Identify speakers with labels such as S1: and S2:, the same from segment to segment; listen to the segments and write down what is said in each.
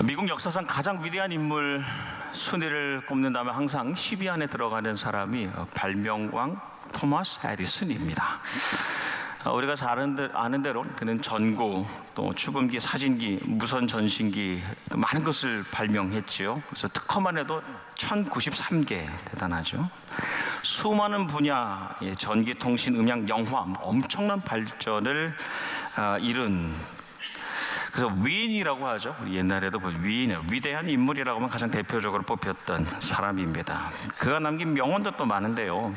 S1: 미국 역사상 가장 위대한 인물 순위를 꼽는다면 항상 10위 안에 들어가는 사람이 발명왕 토마스 에디슨입니다. 우리가 잘 아는 대로 그는 전구, 또 축음기, 사진기, 무선 전신기 많은 것을 발명했지요. 그래서 특허만 해도 1093개, 대단하죠. 수많은 분야의 전기, 통신, 음향, 영화 엄청난 발전을 이룬, 그래서 위인이라고 하죠. 우리 옛날에도 위대한 인물이라고 하면 가장 대표적으로 뽑혔던 사람입니다. 그가 남긴 명언도 또 많은데요.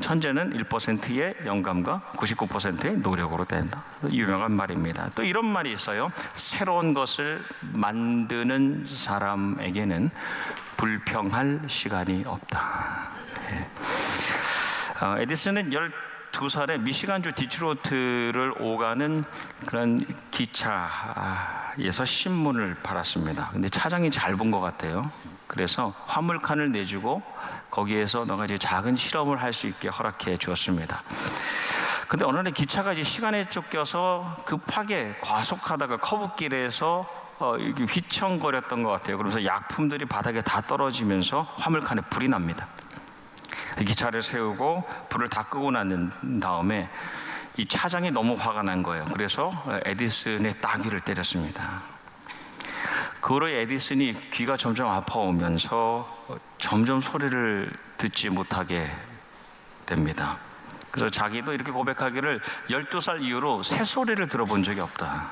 S1: 천재는 1%의 영감과 99%의 노력으로 된다. 유명한 말입니다. 또 이런 말이 있어요. 새로운 것을 만드는 사람에게는 불평할 시간이 없다. 에디슨은 12살에 미시간주 디트로이트를 오가는 그런 기차에서 신문을 팔았습니다. 근데 차장이 잘 본 것 같아요. 그래서 화물칸을 내주고 거기에서 너가 이제 작은 실험을 할 수 있게 허락해 주었습니다. 근데 어느 날 기차가 이제 시간에 쫓겨서 급하게 과속하다가 커브길에서 휘청거렸던 것 같아요. 그러면서 약품들이 바닥에 다 떨어지면서 화물칸에 불이 납니다. 기차를 세우고 불을 다 끄고 난 다음에 이 차장이 너무 화가 난 거예요. 그래서 에디슨의 따귀를 때렸습니다. 그 후로 에디슨이 귀가 점점 아파오면서 점점 소리를 듣지 못하게 됩니다. 그래서 자기도 이렇게 고백하기를 12살 이후로 새소리를 들어본 적이 없다.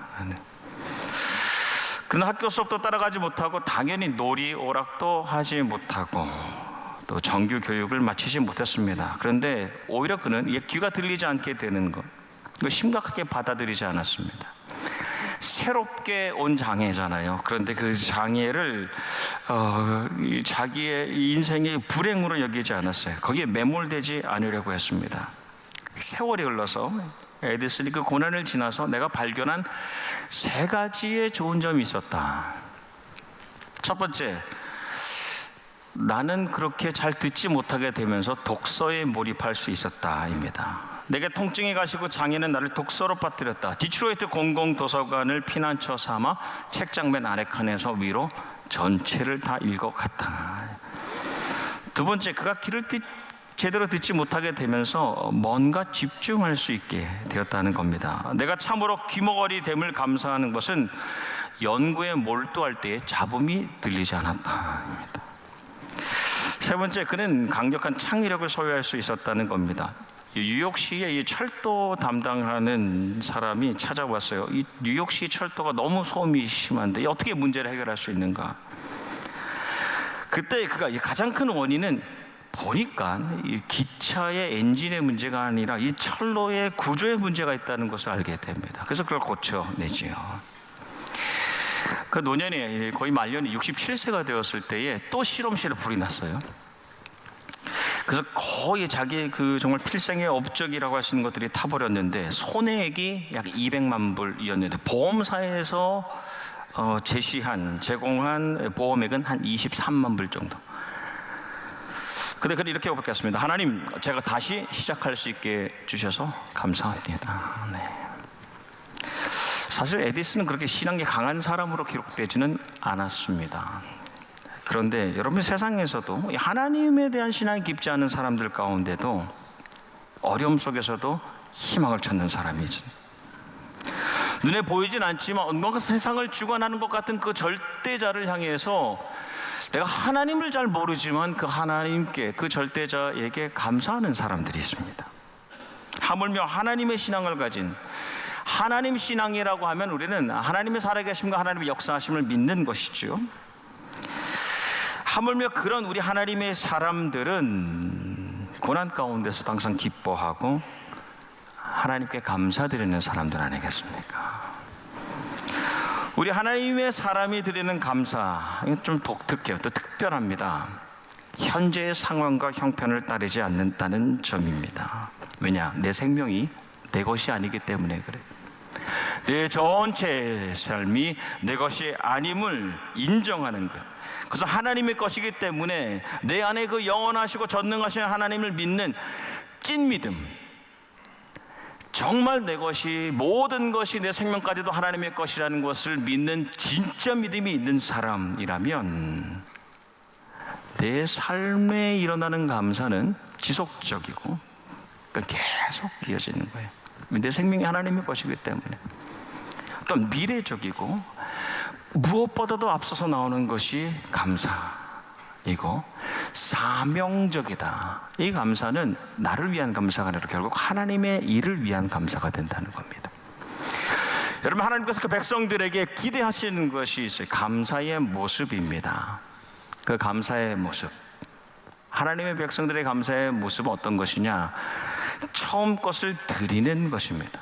S1: 그는 학교 수업도 따라가지 못하고 당연히 놀이, 오락도 하지 못하고 또 정규 교육을 마치지 못했습니다. 그런데 오히려 그는 귀가 들리지 않게 되는 것, 이걸 심각하게 받아들이지 않았습니다. 새롭게 온 장애잖아요. 그런데 그 장애를 자기의 인생의 불행으로 여기지 않았어요. 거기에 매몰되지 않으려고 했습니다. 세월이 흘러서 에디슨이 그 고난을 지나서 내가 발견한 3가지의 좋은 점이 있었다. 첫 번째, 나는 그렇게 잘 듣지 못하게 되면서 독서에 몰입할 수 있었다입니다. 내게 통증이 가시고 장애는 나를 독서로 빠뜨렸다. 디트로이트 공공도서관을 피난처 삼아 책장 맨 아래 칸에서 위로 전체를 다 읽어갔다. 두 번째, 그가 귀를 제대로 듣지 못하게 되면서 뭔가 집중할 수 있게 되었다는 겁니다. 내가 참으로 귀머거리 됨을 감사하는 것은 연구에 몰두할 때의 잡음이 들리지 않았다. 세 번째, 그는 강력한 창의력을 소유할 수 있었다는 겁니다. 뉴욕시의 이 철도 담당하는 사람이 찾아왔어요. 이 뉴욕시 철도가 너무 소음이 심한데 어떻게 문제를 해결할 수 있는가? 그때 그가 가장 큰 원인은 보니까 이 기차의 엔진의 문제가 아니라 이 철로의 구조의 문제가 있다는 것을 알게 됩니다. 그래서 그걸 고쳐내지요. 그 노년에 거의 말년이 67세가 되었을 때에 또 실험실에 불이 났어요. 그래서 거의 자기의 정말 필생의 업적이라고 할 수 있는 것들이 타버렸는데 손해액이 약 200만 불이었는데 보험사에서 제공한 보험액은 한 23만 불 정도. 근데 이렇게 고백했습니다. 하나님, 제가 다시 시작할 수 있게 주셔서 감사합니다. 네. 사실 에디슨은 그렇게 신앙이 강한 사람으로 기록되지는 않았습니다. 그런데 여러분, 세상에서도 하나님에 대한 신앙이 깊지 않은 사람들 가운데도 어려움 속에서도 희망을 찾는 사람이 있죠. 눈에 보이진 않지만 뭔가 세상을 주관하는 것 같은 그 절대자를 향해서 내가 하나님을 잘 모르지만 그 하나님께, 그 절대자에게 감사하는 사람들이 있습니다. 하물며 하나님의 신앙을 가진, 하나님 신앙이라고 하면 우리는 하나님의 살아계심과 하나님의 역사하심을 믿는 것이죠. 하물며 그런 우리 하나님의 사람들은 고난 가운데서 항상 기뻐하고 하나님께 감사드리는 사람들 아니겠습니까? 우리 하나님의 사람이 드리는 감사, 이건 좀 독특해요. 또 특별합니다. 현재의 상황과 형편을 따르지 않는다는 점입니다. 왜냐? 내 생명이 내 것이 아니기 때문에 그래요. 내 전체 삶이 내 것이 아님을 인정하는 것. 그래서 하나님의 것이기 때문에 내 안에 그 영원하시고 전능하신 하나님을 믿는 찐 믿음, 정말 내 것이, 모든 것이, 내 생명까지도 하나님의 것이라는 것을 믿는 진짜 믿음이 있는 사람이라면 내 삶에 일어나는 감사는 지속적이고 계속 이어지는 거예요. 내 생명이 하나님의 것이기 때문에. 또 미래적이고 무엇보다도 앞서서 나오는 것이 감사이고 사명적이다. 이 감사는 나를 위한 감사가 아니라 결국 하나님의 일을 위한 감사가 된다는 겁니다. 여러분, 하나님께서 그 백성들에게 기대하시는 것이 있어요. 감사의 모습입니다. 그 감사의 모습, 하나님의 백성들의 감사의 모습은 어떤 것이냐? 처음 것을 드리는 것입니다.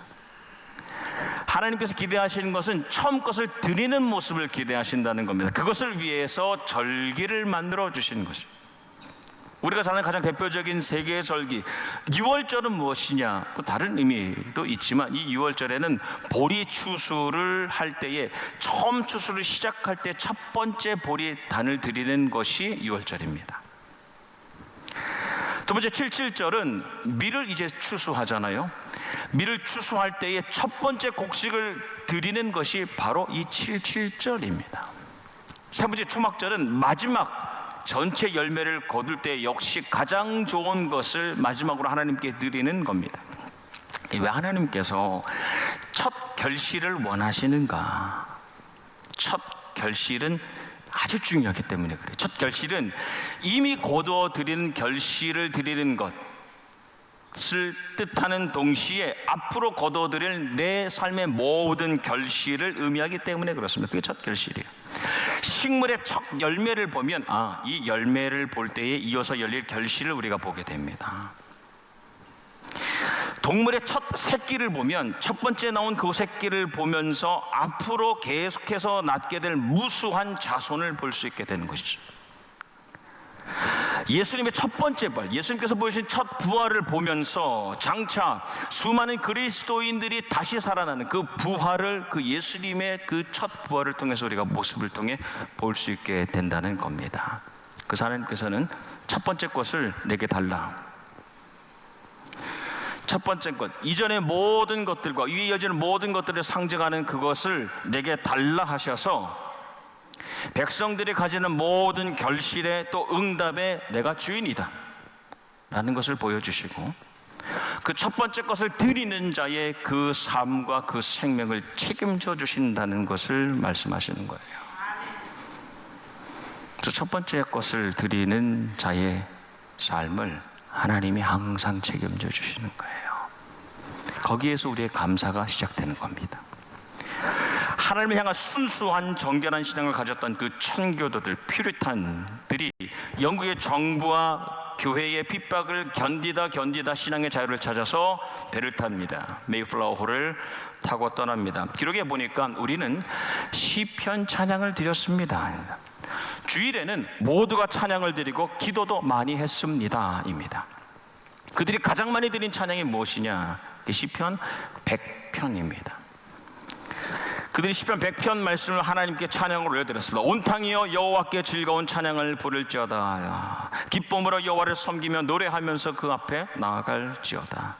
S1: 하나님께서 기대하시는 것은 처음 것을 드리는 모습을 기대하신다는 겁니다. 그것을 위해서 절기를 만들어 주시는 것입니다. 우리가 잘 아는 가장 대표적인 세 개의 절기, 유월절은 무엇이냐? 또 다른 의미도 있지만 이 유월절에는 보리 추수를 할 때에 처음 추수를 시작할 때 첫 번째 보리 단을 드리는 것이 유월절입니다. 두 번째 77절은 밀을 이제 추수하잖아요. 밀을 추수할 때에 첫 번째 곡식을 드리는 것이 바로 이 77절입니다. 세 번째 초막절은 마지막 전체 열매를 거둘 때 역시 가장 좋은 것을 마지막으로 하나님께 드리는 겁니다. 왜 하나님께서 첫 결실을 원하시는가? 첫 결실은 아주 중요하기 때문에 그래요. 첫 결실은 이미 거두어 드리는 결실을 드리는 것을 뜻하는 동시에 앞으로 거두어 드릴 내 삶의 모든 결실을 의미하기 때문에 그렇습니다. 그게 첫 결실이에요. 식물의 첫 열매를 보면 이 열매를 볼 때에 이어서 열릴 결실을 우리가 보게 됩니다. 동물의 첫 새끼를 보면 첫 번째 나온 그 새끼를 보면서 앞으로 계속해서 낳게 될 무수한 자손을 볼 수 있게 되는 것이죠. 예수님의 첫 번째 부활, 예수님께서 보여주신 첫 부활을 보면서 장차 수많은 그리스도인들이 다시 살아나는 그 부활을, 그 예수님의 그 첫 부활을 통해서 우리가 모습을 통해 볼 수 있게 된다는 겁니다. 그 하나님께서는 첫 번째 것을 내게 달라, 첫 번째 것, 이전의 모든 것들과 위에 이어지는 모든 것들을 상징하는 그것을 내게 달라 하셔서 백성들이 가지는 모든 결실의 또 응답에 내가 주인이다 라는 것을 보여주시고, 그 첫 번째 것을 드리는 자의 그 삶과 그 생명을 책임져 주신다는 것을 말씀하시는 거예요. 그 첫 번째 것을 드리는 자의 삶을 하나님이 항상 책임져 주시는 거예요. 거기에서 우리의 감사가 시작되는 겁니다. 하나님을 향한 순수한 정결한 신앙을 가졌던 그 천교도들, 퓨리탄들이 영국의 정부와 교회의 핍박을 견디다 신앙의 자유를 찾아서 배를 탑니다. 메이플라워호를 타고 떠납니다. 기록에 보니까 우리는 시편 찬양을 드렸습니다. 주일에는 모두가 찬양을 드리고 기도도 많이 했습니다 입니다. 그들이 가장 많이 드린 찬양이 무엇이냐? 시편 100편입니다. 그들이 시편 100편 말씀을 하나님께 찬양으로 올려드렸습니다. 온 땅이여 여호와께 즐거운 찬양을 부를지어다. 기쁨으로 여호와를 섬기며 노래하면서 그 앞에 나아갈지어다.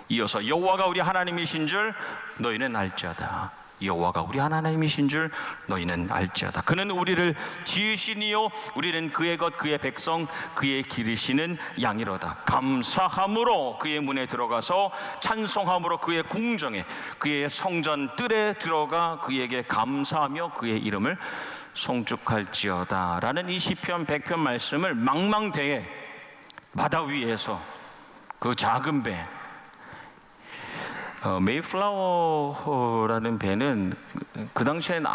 S1: 이어서 여호와가 우리 하나님이신 줄 너희는 알지어다. 여호와가 우리 하나님이신 줄 너희는 알지어다. 그는 우리를 지으시니요 우리는 그의 것 그의 백성 그의 기르시는 양이로다. 감사함으로 그의 문에 들어가서 찬송함으로 그의 궁정에 그의 성전 뜰에 들어가 그에게 감사하며 그의 이름을 송축할지어다 라는 이 시편 100편 말씀을 망망대해 바다 위에서 그 작은 배, 메이플라워라는 배는 그 당시에는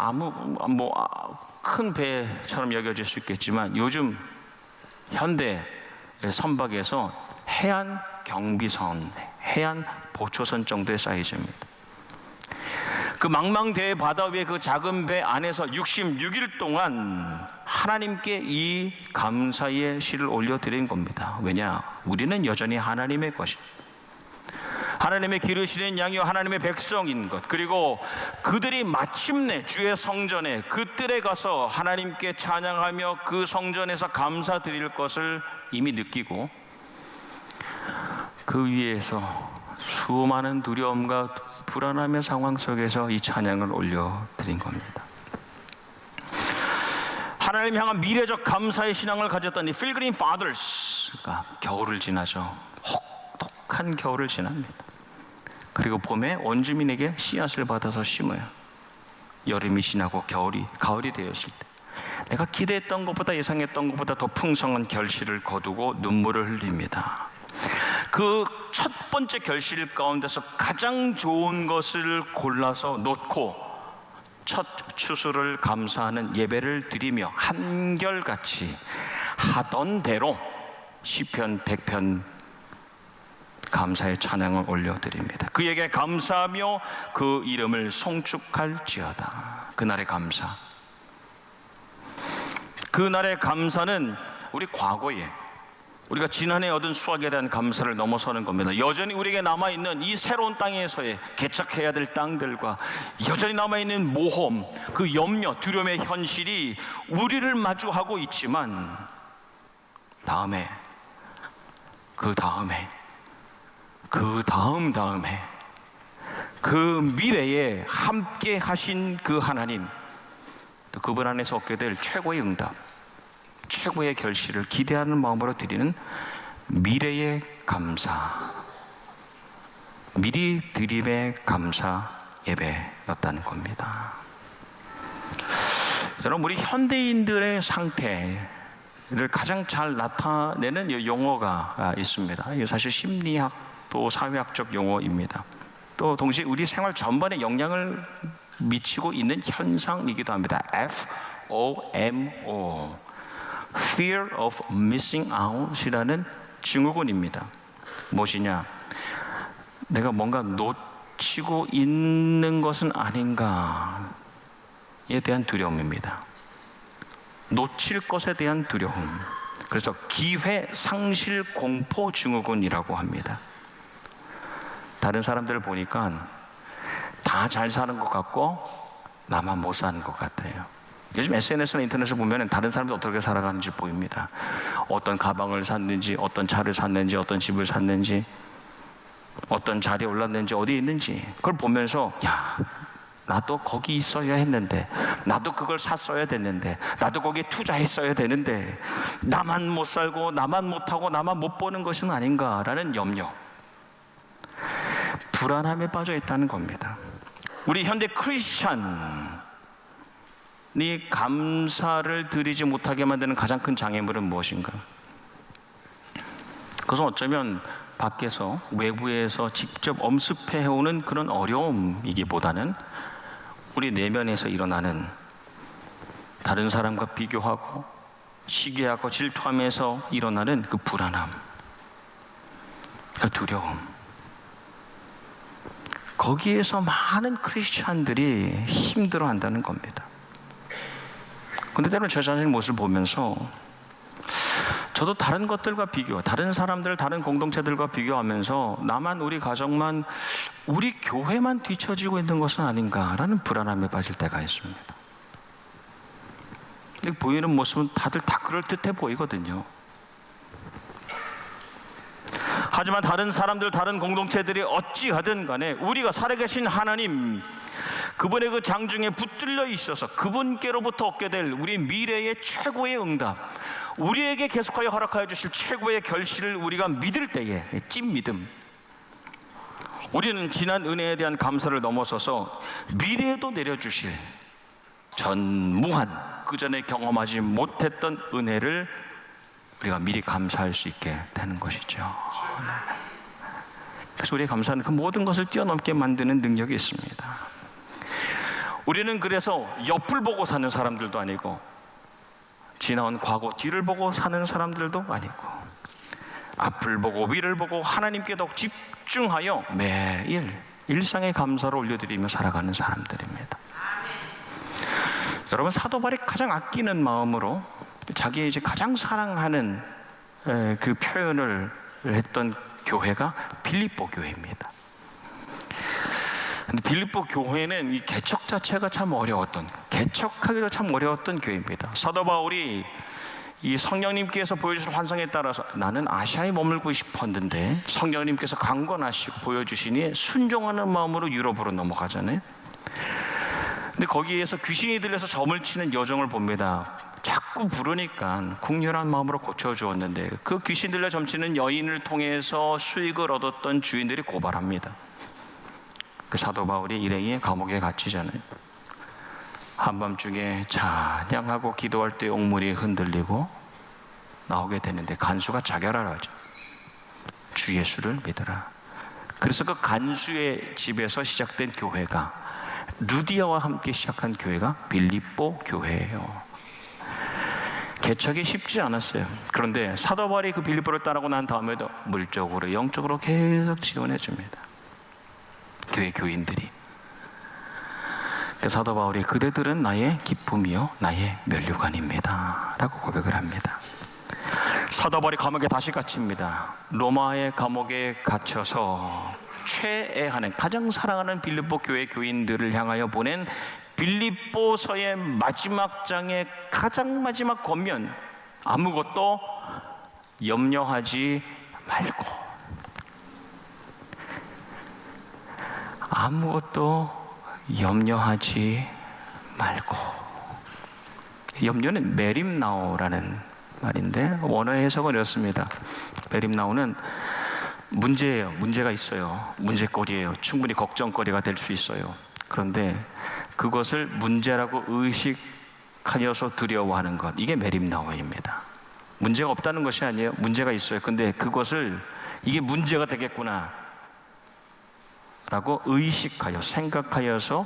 S1: 큰 배처럼 여겨질 수 있겠지만 요즘 현대 선박에서 해안 경비선, 해안 보초선 정도의 사이즈입니다. 그 망망대해 바다 위에 그 작은 배 안에서 66일 동안 하나님께 이 감사의 시를 올려드린 겁니다. 왜냐? 우리는 여전히 하나님의 것입니다. 하나님의 기르시는 양이요 하나님의 백성인 것, 그리고 그들이 마침내 주의 성전에 그 뜰에 가서 하나님께 찬양하며 그 성전에서 감사드릴 것을 이미 느끼고 그 위에서 수많은 두려움과 불안함의 상황 속에서 이 찬양을 올려드린 겁니다. 하나님 향한 미래적 감사의 신앙을 가졌던 이 필그림 파더스가 겨울을 지나죠. 혹독한 겨울을 지납니다. 그리고 봄에 원주민에게 씨앗을 받아서 심어요. 여름이 지나고 가을이 되었을 때 내가 기대했던 것보다 예상했던 것보다 더 풍성한 결실을 거두고 눈물을 흘립니다. 그 첫 번째 결실 가운데서 가장 좋은 것을 골라서 놓고 첫 추수를 감사하는 예배를 드리며 한결같이 하던 대로 시편 100편 감사의 찬양을 올려드립니다. 그에게 감사하며 그 이름을 송축할지어다. 그날의 감사, 그날의 감사는 우리 과거에 우리가 지난해 얻은 수확에 대한 감사를 넘어서는 겁니다. 여전히 우리에게 남아있는 이 새로운 땅에서의 개척해야 될 땅들과 여전히 남아있는 모험, 그 염려, 두려움의 현실이 우리를 마주하고 있지만 다음에, 그 다음에, 그 다음에 그 미래에 함께 하신 그 하나님, 또 그분 안에서 얻게 될 최고의 응답, 최고의 결실을 기대하는 마음으로 드리는 미래의 감사, 미리 드림의 감사 예배였다는 겁니다. 여러분, 우리 현대인들의 상태를 가장 잘 나타내는 용어가 있습니다. 이게 사실 심리학 또 사회학적 용어입니다. 또 동시에 우리 생활 전반에 영향을 미치고 있는 현상이기도 합니다. FOMO, Fear of Missing Out이라는 증후군입니다. 무엇이냐? 내가 뭔가 놓치고 있는 것은 아닌가에 대한 두려움입니다. 놓칠 것에 대한 두려움. 그래서 기회 상실 공포 증후군이라고 합니다. 다른 사람들을 보니까 다 잘 사는 것 같고 나만 못 사는 것 같아요. 요즘 SNS나 인터넷을 보면 다른 사람들 어떻게 살아가는지 보입니다. 어떤 가방을 샀는지, 어떤 차를 샀는지, 어떤 집을 샀는지, 어떤 자리에 올랐는지, 어디에 있는지 그걸 보면서 야, 나도 거기 있어야 했는데, 나도 그걸 샀어야 됐는데, 나도 거기에 투자했어야 되는데 나만 못 살고 나만 못하고 나만 못 보는 것은 아닌가라는 염려, 불안함에 빠져 있다는 겁니다. 우리 현대 크리스찬이 감사를 드리지 못하게 만드는 가장 큰 장애물은 무엇인가? 그것은 어쩌면 밖에서, 외부에서 직접 엄습해오는 그런 어려움이기보다는 우리 내면에서 일어나는 다른 사람과 비교하고 시기하고 질투하면서 일어나는 그 불안함, 그 두려움, 거기에서 많은 크리스찬들이 힘들어한다는 겁니다. 근데 때로는 저 자신의 모습을 보면서 저도 다른 것들과 비교, 다른 사람들, 다른 공동체들과 비교하면서 나만, 우리 가정만, 우리 교회만 뒤처지고 있는 것은 아닌가라는 불안함에 빠질 때가 있습니다. 근데 보이는 모습은 다들 다 그럴듯해 보이거든요. 하지만 다른 사람들, 다른 공동체들이 어찌하든 간에 우리가 살아계신 하나님, 그분의 그 장중에 붙들려 있어서 그분께로부터 얻게 될 우리 미래의 최고의 응답, 우리에게 계속하여 허락하여 주실 최고의 결실을 우리가 믿을 때에 찐 믿음, 우리는 지난 은혜에 대한 감사를 넘어서서 미래에도 내려주실 전무한, 그전에 경험하지 못했던 은혜를 우리가 미리 감사할 수 있게 되는 것이죠. 그래서 우리의 감사는 그 모든 것을 뛰어넘게 만드는 능력이 있습니다. 우리는 그래서 옆을 보고 사는 사람들도 아니고, 지나온 과거 뒤를 보고 사는 사람들도 아니고, 앞을 보고 위를 보고 하나님께 더 집중하여 매일 일상의 감사를 올려드리며 살아가는 사람들입니다. 여러분, 사도 바울이 가장 아끼는 마음으로 자기의 이제 가장 사랑하는 그 표현을 했던 교회가 빌립보 교회입니다. 근데 빌립보 교회는 이 개척 자체가 참 어려웠던, 개척하기도 참 어려웠던 교회입니다. 사도 바울이 이 성령님께서 보여주신 환상에 따라서 나는 아시아에 머물고 싶었는데 성령님께서 강권하시고 보여주시니 순종하는 마음으로 유럽으로 넘어가잖아요. 근데 거기에서 귀신이 들려서 점을 치는 여정을 봅니다. 자꾸 부르니까 국률한 마음으로 고쳐주었는데 그 귀신 들려 점치는 여인을 통해서 수익을 얻었던 주인들이 고발합니다. 그 사도 바울이 일행이 감옥에 갇히잖아요. 한밤중에 찬양하고 기도할 때 옥문이 흔들리고 나오게 되는데 간수가 자결하라 하죠. 주 예수를 믿어라. 그래서 그 간수의 집에서 시작된 교회가, 루디아와 함께 시작한 교회가 빌립보 교회예요. 개척이 쉽지 않았어요. 그런데 사도 바울이 그 빌립보를 떠나고 난 다음에도 물적으로 영적으로 계속 지원해 줍니다. 교회 교인들이. 사도 바울이 그대들은 나의 기쁨이요 나의 면류관입니다 라고 고백을 합니다. 사도 바울이 감옥에 다시 갇힙니다. 로마의 감옥에 갇혀서 최애하는, 가장 사랑하는 빌립보 교회 교인들을 향하여 보낸 빌립보서의 마지막 장의 가장 마지막 권면, 아무것도 염려하지 말고, 아무것도 염려하지 말고. 염려는 메림나오라는 말인데 원어 해석은 이렇습니다. 메림나오는 문제예요. 문제가 있어요. 문제거리예요. 충분히 걱정거리가 될 수 있어요. 그런데 그것을 문제라고 의식하여서 두려워하는 것, 이게 메림나오입니다. 문제가 없다는 것이 아니에요. 문제가 있어요. 근데 그것을 이게 문제가 되겠구나 라고 의식하여 생각하여서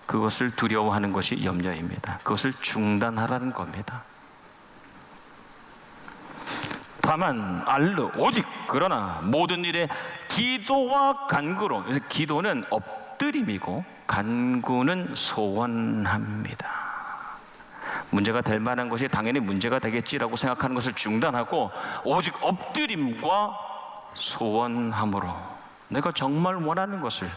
S1: 그것을 두려워하는 것이 염려입니다. 그것을 중단하라는 겁니다. 다만 알르 오직 그러나 모든 일에 기도와 간구로, 그래서 기도는 엎드림이고 간구는 소원합니다. 문제가 될 만한 것이 당연히 문제가 되겠지라고 생각하는 것을 중단하고 오직 엎드림과 소원함으로, 내가 정말 원하는 것을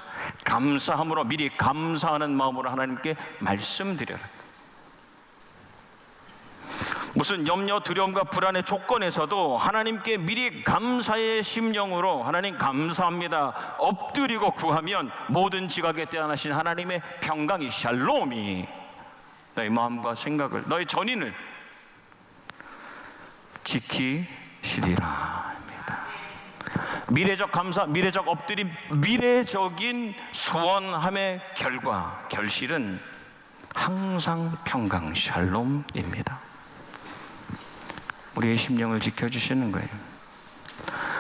S1: 감사함으로, 미리 감사하는 마음으로 하나님께 말씀드려라. 무슨 염려, 두려움과 불안의 조건에서도 하나님께 미리 감사의 심령으로 하나님 감사합니다 엎드리고 구하면 모든 지각에 대안하신 하나님의 평강이, 샬롬이 너의 마음과 생각을, 너의 전인을 지키시리라. 미래적 감사, 미래적 엎드림, 미래적인 소원함의 결과, 결실은 항상 평강, 샬롬입니다. 우리의 심령을 지켜주시는 거예요.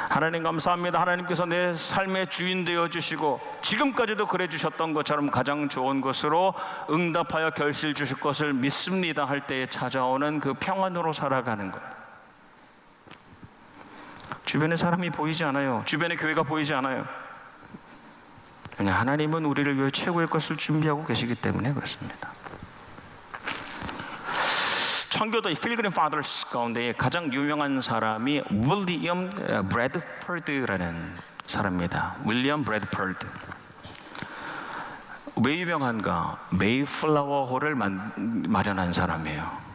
S1: 하나님 감사합니다. 하나님께서 내 삶의 주인 되어주시고 지금까지도 그래 주셨던 것처럼 가장 좋은 것으로 응답하여 결실 주실 것을 믿습니다 할 때에 찾아오는 그 평안으로 살아가는 것. 주변에 사람이 보이지 않아요. 주변에 교회가 보이지 않아요. 그냥 하나님은 우리를 위해 최고의 것을 준비하고 계시기 때문에 그렇습니다. 청교도의 필그림 파더스 가운데 가장 유명한 사람이 윌리엄 브래드퍼드라는 사람입니다. 윌리엄 브래드퍼드. 왜 유명한가? 메이플라워 홀을 마련한 사람이에요.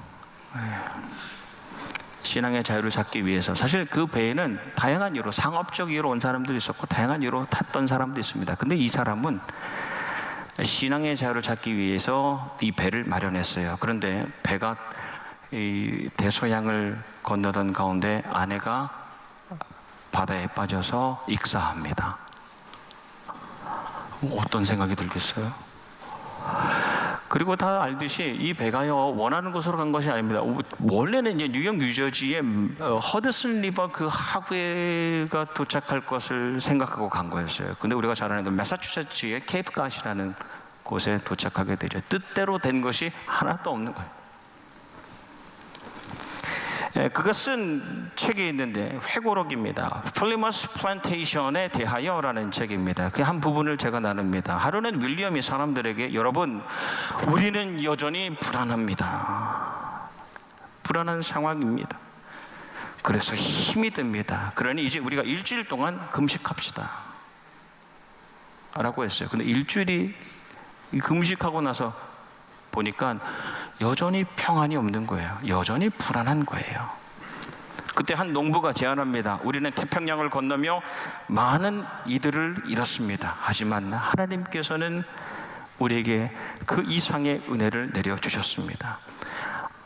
S1: 신앙의 자유를 찾기 위해서. 사실 그 배에는 다양한 이유로, 상업적 이유로 온 사람들도 있었고 다양한 이유로 탔던 사람도 있습니다. 근데 이 사람은 신앙의 자유를 찾기 위해서 이 배를 마련했어요. 그런데 배가 이 대서양을 건너던 가운데 아내가 바다에 빠져서 익사합니다. 어떤 생각이 들겠어요? 그리고 다 알듯이 이 배가요 원하는 곳으로 간 것이 아닙니다. 원래는 이제 뉴욕 뉴저지의 허드슨 리버 그 하구에가 도착할 것을 생각하고 간 거였어요. 근데 우리가 잘 아는 매사추세츠의 케이프갓이라는 곳에 도착하게 되죠. 뜻대로 된 것이 하나도 없는 거예요. 그가 쓴 책이 있는데 회고록입니다. 플리머스 플랜테이션에 대하여라는 책입니다. 그 한 부분을 제가 나눕니다. 하루는 윌리엄이 사람들에게, 여러분, 우리는 여전히 불안합니다. 불안한 상황입니다. 그래서 힘이 듭니다. 그러니 이제 우리가 일주일 동안 금식합시다 라고 했어요. 근데 일주일이 금식하고 나서 보니까 여전히 평안이 없는 거예요. 여전히 불안한 거예요. 그때 한 농부가 제안합니다. 우리는 태평양을 건너며 많은 이들을 잃었습니다. 하지만 하나님께서는 우리에게 그 이상의 은혜를 내려주셨습니다.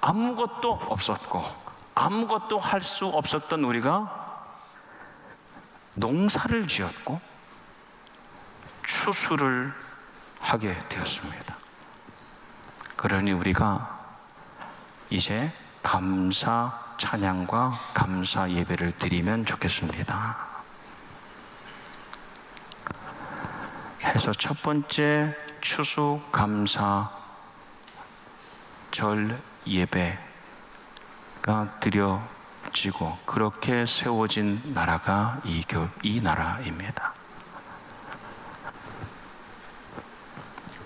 S1: 아무것도 없었고 아무것도 할 수 없었던 우리가 농사를 지었고 추수를 하게 되었습니다. 그러니 우리가 이제 감사 찬양과 감사 예배를 드리면 좋겠습니다. 해서 첫 번째 추수 감사 절 예배가 드려지고 그렇게 세워진 나라가 이 나라입니다.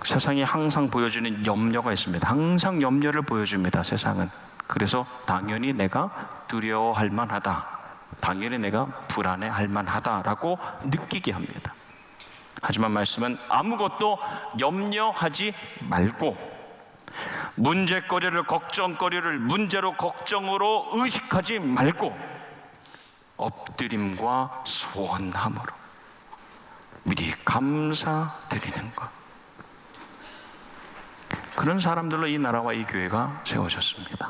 S1: 세상이 항상 보여주는 염려가 있습니다. 항상 염려를 보여줍니다, 세상은. 그래서 당연히 내가 두려워할 만하다, 당연히 내가 불안해할 만하다라고 느끼게 합니다. 하지만 말씀은 아무것도 염려하지 말고 문제거리를 걱정거리를 문제로 걱정으로 의식하지 말고 엎드림과 소원함으로 미리 감사드리는 것, 그런 사람들로 이 나라와 이 교회가 세워졌습니다.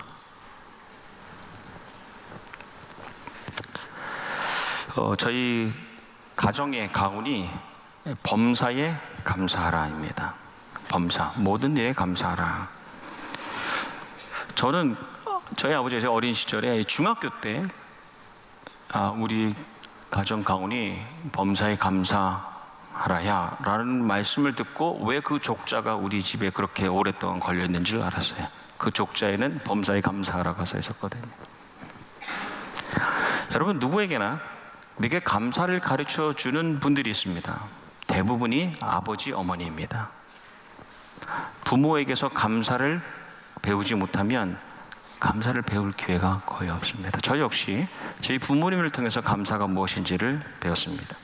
S1: 저희 가정의 가훈이 범사에 감사하라입니다. 범사, 모든 일에 감사하라. 저는 저희 아버지가 어린 시절에 중학교 때 우리 가정 가훈이 범사에 감사하라야 라는 말씀을 듣고 왜 그 족자가 우리 집에 그렇게 오랫동안 걸려있는 줄 알았어요. 그 족자에는 범사에 감사하라가 써 있었거든요. 여러분, 누구에게나 내게 감사를 가르쳐 주는 분들이 있습니다. 대부분이 아버지, 어머니입니다. 부모에게서 감사를 배우지 못하면 감사를 배울 기회가 거의 없습니다. 저 역시 저희 부모님을 통해서 감사가 무엇인지를 배웠습니다.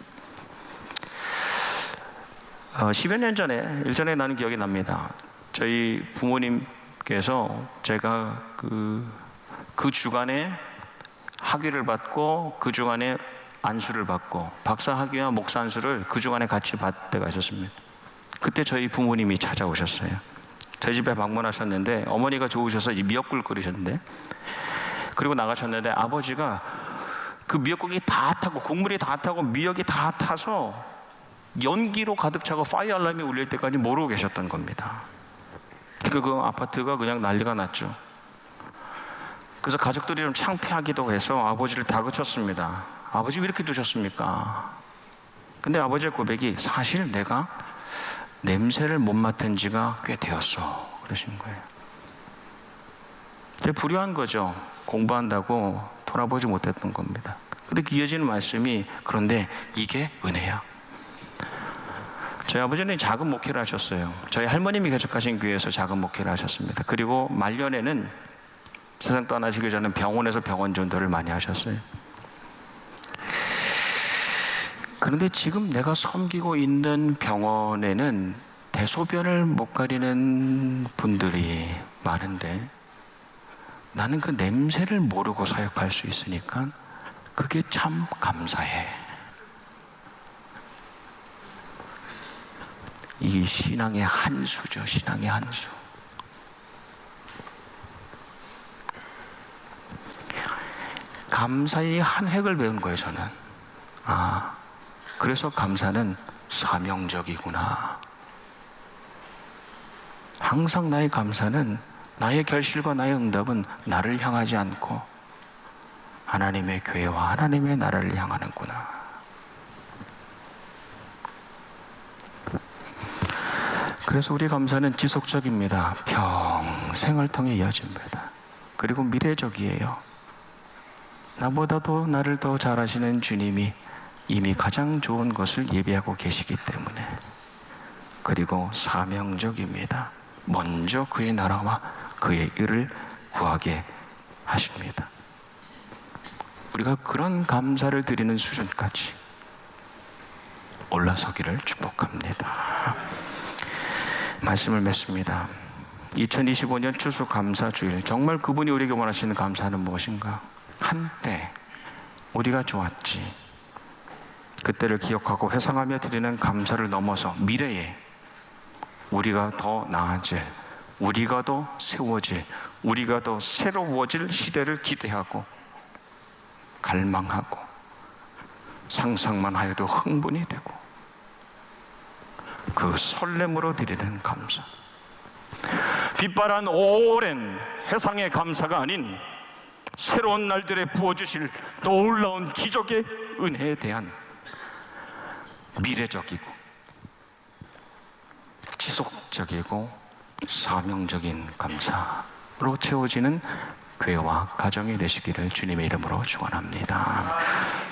S1: 10여 년 전에 일전에 나는 기억이 납니다. 저희 부모님께서 제가 그 주간에 학위를 받고 그 주간에 안수를 받고 박사 학위와 목사 안수를 그 주간에 같이 받을 때가 있었습니다. 그때 저희 부모님이 찾아오셨어요. 저희 집에 방문하셨는데 어머니가 좋으셔서 이 미역국을 끓이셨는데, 그리고 나가셨는데 아버지가 그 미역국이 다 타고 국물이 다 타고 미역이 다 타서 연기로 가득 차고 파이어 알람이 울릴 때까지 모르고 계셨던 겁니다. 그 아파트가 그냥 난리가 났죠. 그래서 가족들이 좀 창피하기도 해서 아버지를 다그쳤습니다. 아버지 왜 이렇게 두셨습니까? 근데 아버지의 고백이 사실 내가 냄새를 못 맡은 지가 꽤 되었어 그러신 거예요. 되게 불효한 거죠. 공부한다고 돌아보지 못했던 겁니다. 근데 이어지는 말씀이 그런데 이게 은혜야. 저희 아버지는 작은 목회를 하셨어요. 저희 할머님이 개척하신 교회에서 작은 목회를 하셨습니다. 그리고 말년에는 세상 떠나시기 전에 병원에서 병원 전도를 많이 하셨어요. 그런데 지금 내가 섬기고 있는 병원에는 대소변을 못 가리는 분들이 많은데 나는 그 냄새를 모르고 사역할 수 있으니까 그게 참 감사해. 이 신앙의 한 수죠. 신앙의 한 수. 감사의 한 획을 배운 거예요, 저는. 그래서 감사는 사명적이구나. 항상 나의 감사는, 나의 결실과 나의 응답은 나를 향하지 않고 하나님의 교회와 하나님의 나라를 향하는구나. 그래서 우리 감사는 지속적입니다. 평생을 통해 이어집니다. 그리고 미래적이에요. 나보다도 나를 더 잘 아시는 주님이 이미 가장 좋은 것을 예비하고 계시기 때문에. 그리고 사명적입니다. 먼저 그의 나라와 그의 의를 구하게 하십니다. 우리가 그런 감사를 드리는 수준까지 올라서기를 축복합니다. 말씀을 맺습니다. 2025년 추수감사주일, 정말 그분이 우리에게 원하시는 감사는 무엇인가? 한때 우리가 좋았지. 그때를 기억하고 회상하며 드리는 감사를 넘어서 미래에 우리가 더 나아질, 우리가 더 세워질, 우리가 더 새로워질 시대를 기대하고 갈망하고 상상만 하여도 흥분이 되고 그 설렘으로 드리는 감사. 빛바란 오랜 회상의 감사가 아닌 새로운 날들에 부어주실 놀라운 기적의 은혜에 대한 미래적이고 지속적이고 사명적인 감사로 채워지는 교회와 가정이 되시기를 주님의 이름으로 축원합니다.